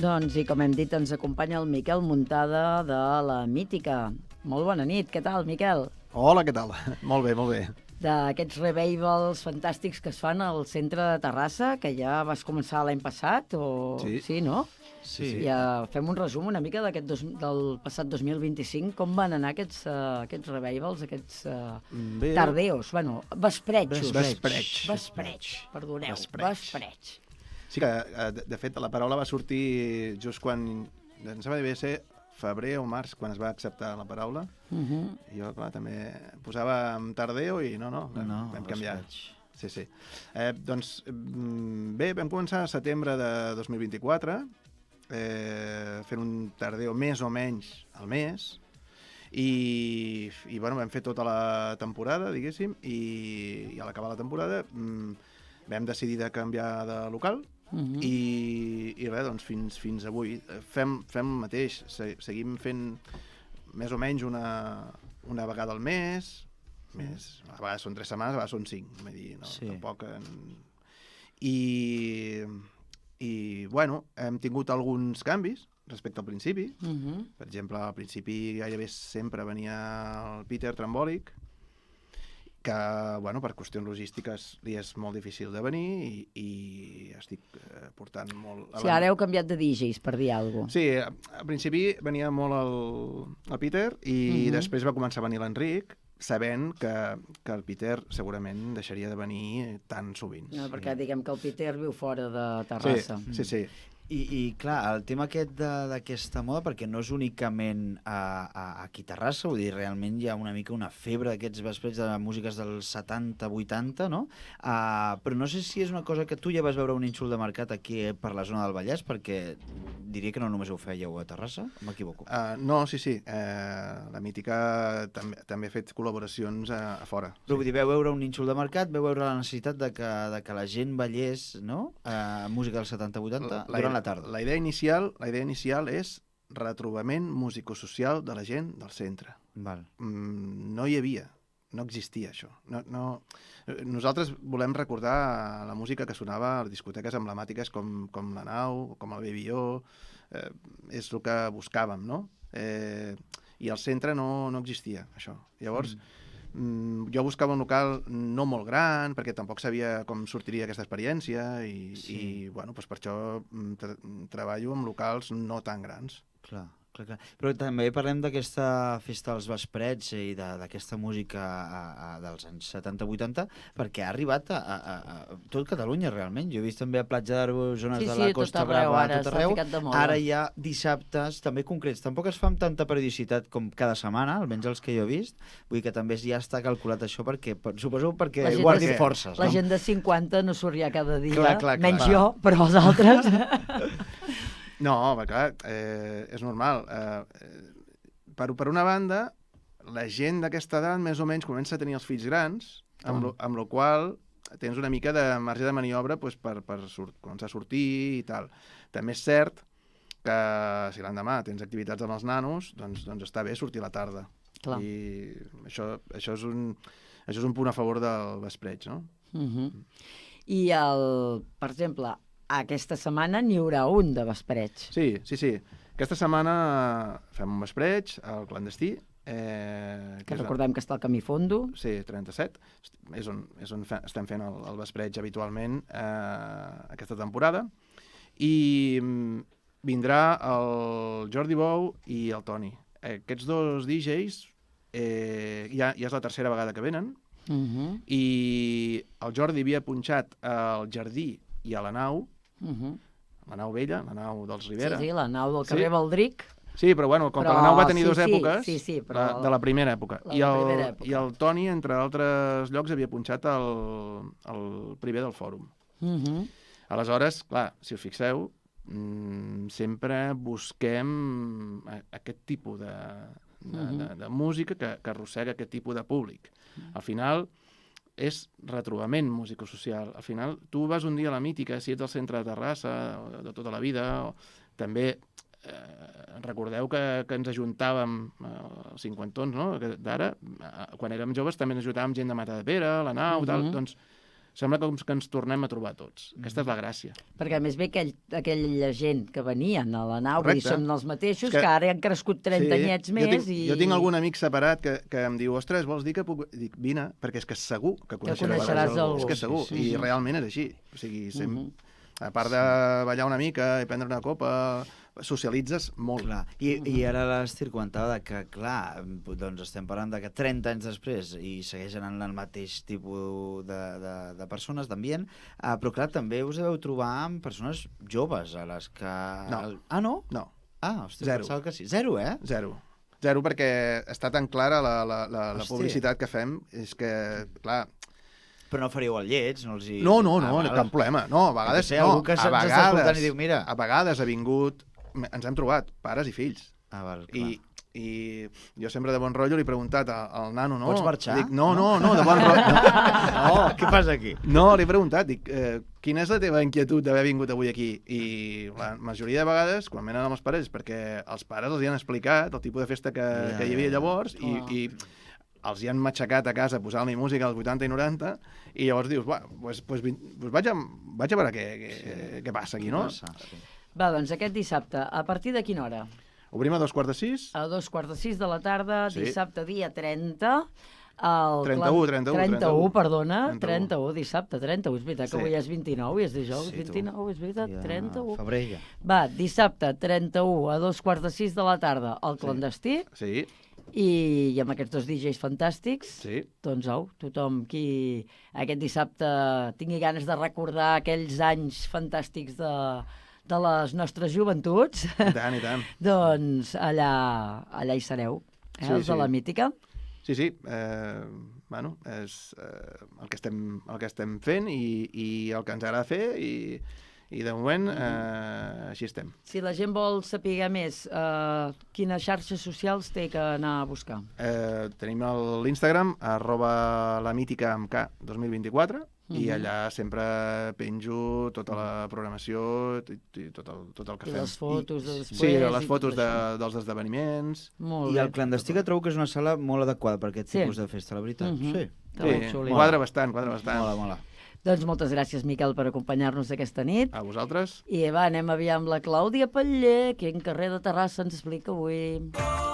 Doncs, i com hem dit, ens acompanya el Miquel Muntada de la Mítica. Molt bona nit, què tal, Miquel? Hola, què tal? Molt bé, molt bé. D'aquests revivals fantàstics que es fan al centre de Terrassa, que ja vas començar l'any passat, o... Sí, no? Sí. Ja fem un resum una mica del passat 2025. Com van anar aquests revivals, aquests tardeos? Bueno, vesprejos. Vespreig. Perdoneu, vespreig. Sí que, de fet, la paraula va sortir just quan... Em sembla que devia ser febrer o març, quan es va acceptar la paraula. I jo, clar, també posava en tardeo i no, vam canviar. Sí. Doncs, bé, vam començar a setembre de 2024, fent un tardeo més o menys al mes, i bueno, vam fer tota la temporada, diguéssim, i a l'acabar la temporada vam decidir de canviar de local, i res, doncs fins avui fem el mateix, seguim fent més o menys una vegada al mes, a vegades són 3 setmanes, a vegades són 5, vull dir, no, tampoc... I bueno, hem tingut alguns canvis respecte al principi. Per exemple, al principi gairebé sempre venia el Peter Trambòlic, que, bueno, per qüestions logístiques li és molt difícil de venir i estic portant molt... Sí, ara heu canviat de DJs, per dir alguna cosa. Sí, al principi venia molt el Peter i després va començar a venir l'Enric, sabent que el Peter segurament deixaria de venir tan sovint. No, perquè diguem que el Peter viu fora de Terrassa. Sí. I clar, el tema aquest d'aquesta moda, perquè no és únicament aquí a Terrassa, vull dir, realment hi ha una mica una febre d'aquests vesprets de músiques dels 70-80, no? Però no sé si és una cosa que tu ja vas veure un nínxol de mercat aquí per la zona del Vallès, perquè diria que no només ho fèieu a Terrassa, o m'equivoco? No, sí. La Mítica també ha fet col·laboracions a fora. Però vull dir, veu veure un nínxol de mercat, veu veure la necessitat de que la gent ballés, no? Música dels 70-80 durant la tarda. La idea inicial és retrobament musicosocial de la gent del centre. Val. No hi havia, no existia això. Nosaltres volem recordar la música que sonava a les discoteques emblemàtiques com la Nau, com el Baby O, és el que buscàvem, no? I al centre no existia això. Llavors, jo buscava un local no molt gran, perquè tampoc sabia com sortiria aquesta experiència i bueno, doncs per això treballo amb locals no tan grans. Clar. Però també parlem d'aquesta festa dels vesprets i d'aquesta música dels anys 70-80, perquè ha arribat a tot Catalunya, realment. Jo he vist també a Platja d'Aro, zones de la Costa Brava, a tot arreu. Ara hi ha dissabtes també concrets. Tampoc es fa amb tanta periodicitat com cada setmana, almenys els que jo he vist. Vull dir que també ja està calculat això, suposo perquè guardin forces. La gent de 50 no surt ja cada dia, clar, menys jo, però els altres... No, clar, és normal. Per una banda, la gent d'aquesta edat més o menys comença a tenir els fills grans, amb la qual tens una mica de marge de maniobra per començar a sortir i tal. També és cert que si l'endemà tens activitats amb els nanos, doncs està bé sortir a la tarda. Clar. I això és un punt a favor del vespreig, no? I per exemple, aquesta setmana n'hi haurà un de vespreig. Sí. Aquesta setmana fem un vespreig al Clandestí. Que recordem que està al Camí Fondo. Sí, 37. És on estem fent el vespreig habitualment aquesta temporada. I vindrà el Jordi Bou i el Toni. Aquests dos DJs ja és la tercera vegada que venen. I el Jordi havia punxat al Jardí i a la Nau, la Nau vella, la Nau dels Rivera. Sí, la Nau del carrer Valdric. Sí, però bueno, com que la Nau va tenir dues èpoques, però... de la primera època. I el Toni, entre altres llocs, havia punxat el primer del Fòrum. Aleshores, clar, si us fixeu, sempre busquem aquest tipus de música que arrossega aquest tipus de públic. Al final, és retrobament musicosocial. Al final, tu vas un dia a la Mítica, si ets al centre de Terrassa, de tota la vida, també recordeu que ens ajuntàvem, els cinquantons, no? D'ara, quan érem joves també ens ajuntàvem gent de Matadepera, la Nau, tal, doncs sembla com que ens tornem a trobar tots. Aquesta és la gràcia. Perquè a més ve aquella gent que venien a la nau, vull dir, són els mateixos, És que ara han crescut 30 anyets més. Jo tinc algun amic separat que em diu, ostres, vols dir que puc... Dic, vine, perquè és que segur que coneixeràs algú. És que segur, i realment és així. O sigui, a part de ballar una mica i prendre una copa, socialitzes molt. Clar. I ara l'Estir comentava que, clar, doncs estem parlant de que 30 anys després i segueix anant el mateix tipus de persones, d'ambient, però clar, també us deveu trobar amb persones joves a les que... No. Ah, no? No. Ah, ostres, Zero. pensava que sí. Zero, eh? Zero, perquè està tan clara la publicitat que fem, és que, clar... Però no faríeu el lleig, no els hi... No, cap problema. No, a vegades... Algú que se'ns està escoltant i diu, mira... A vegades ha vingut... Ens hem trobat, pares i fills. Ah, val, clar. I jo sempre de bon rotllo li he preguntat al nano, no? Pots marxar? Dic, no, de bon rotllo. No, què passa aquí? No, li he preguntat, dic, quina és la teva inquietud d'haver vingut avui aquí? I la majoria de vegades, quan venen amb els pares, és perquè els pares els hi han explicat el tipus de festa que hi havia llavors i els hi han matxacat a casa posant-li música als 80 i 90 i llavors dius, vaig a veure què passa aquí, no? Va, doncs aquest dissabte, a partir de quina hora? Obrim a 5:45. A 5:45 de la tarda, dissabte, dia 30. 31, perdona. 31, dissabte, 31. És veritat que avui és 29 i és dijous. Sí, 29, és veritat, 31. Febrer ja. Va, dissabte, 31, a 5:45 de la tarda, al Clandestí. Sí. I amb aquests dos DJs fantàstics, doncs tothom qui aquest dissabte tingui ganes de recordar aquells anys fantàstics de les nostres joventuts, I tant. doncs allà hi sereu, els de la mítica. Sí, bueno, és el que estem fent i el que ens agrada fer i de moment així estem. Si la gent vol saber més, quines xarxes socials té que anar a buscar? Tenim l'Instagram, @lamítica2024, i allà sempre penjo tota la programació i tot el que fem. I les fotos de després. Sí, les fotos dels esdeveniments. I el Clandestí, que trobo que és una sala molt adequada per aquest tipus de festa, la veritat. Sí, quadra bastant. Mola. Doncs moltes gràcies, Miquel, per acompanyar-nos aquesta nit. A vosaltres. I va, anem aviam la Clàudia Patller, que en carrer de Terrassa ens explica avui.